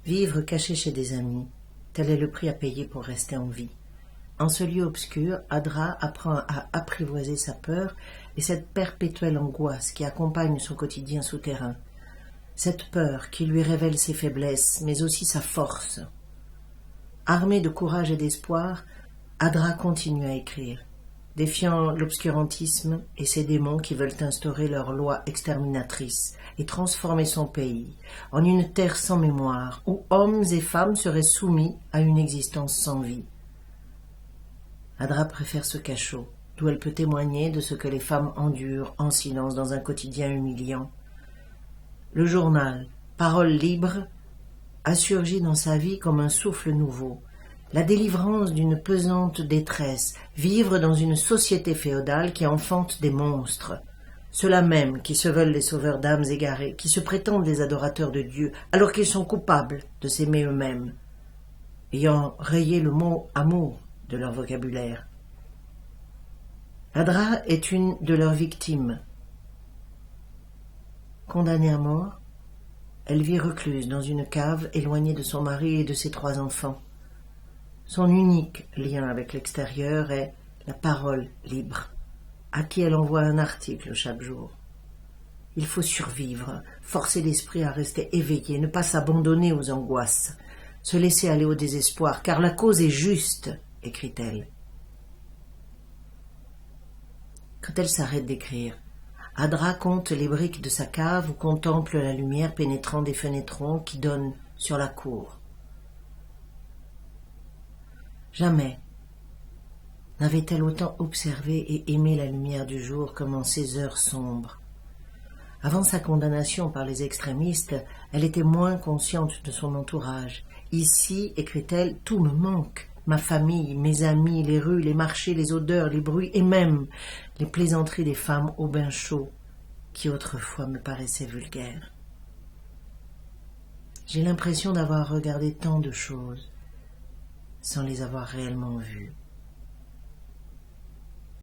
Vivre caché chez des amis, tel est le prix à payer pour rester en vie. En ce lieu obscur, Adra apprend à apprivoiser sa peur et cette perpétuelle angoisse qui accompagne son quotidien souterrain. Cette peur qui lui révèle ses faiblesses, mais aussi sa force. Armée de courage et d'espoir, Adra continue à écrire, défiant l'obscurantisme et ses démons qui veulent instaurer leurs lois exterminatrices et transformer son pays en une terre sans mémoire, où hommes et femmes seraient soumis à une existence sans vie. Adra préfère ce cachot, d'où elle peut témoigner de ce que les femmes endurent en silence dans un quotidien humiliant. Le journal, parole libre, a surgi dans sa vie comme un souffle nouveau, la délivrance d'une pesante détresse, vivre dans une société féodale qui enfante des monstres, ceux-là même qui se veulent les sauveurs d'âmes égarées, qui se prétendent des adorateurs de Dieu, alors qu'ils sont coupables de s'aimer eux-mêmes, ayant rayé le mot « amour » de leur vocabulaire. Adra est une de leurs victimes. Condamnée à mort, elle vit recluse dans une cave, éloignée de son mari et de ses 3 enfants. Son unique lien avec l'extérieur est la parole libre, à qui elle envoie un article chaque jour. Il faut survivre, forcer l'esprit à rester éveillé, ne pas s'abandonner aux angoisses, se laisser aller au désespoir, car la cause est juste, écrit-elle. Quand elle s'arrête d'écrire, Adra compte les briques de sa cave ou contemple la lumière pénétrant des fenêtrons qui donnent sur la cour. Jamais n'avait-elle autant observé et aimé la lumière du jour comme en ces heures sombres. Avant sa condamnation par les extrémistes, elle était moins consciente de son entourage. Ici, écrit-elle, tout me manque. Ma famille, mes amis, les rues, les marchés, les odeurs, les bruits et même les plaisanteries des femmes au bain chaud qui autrefois me paraissaient vulgaires. J'ai l'impression d'avoir regardé tant de choses sans les avoir réellement vues.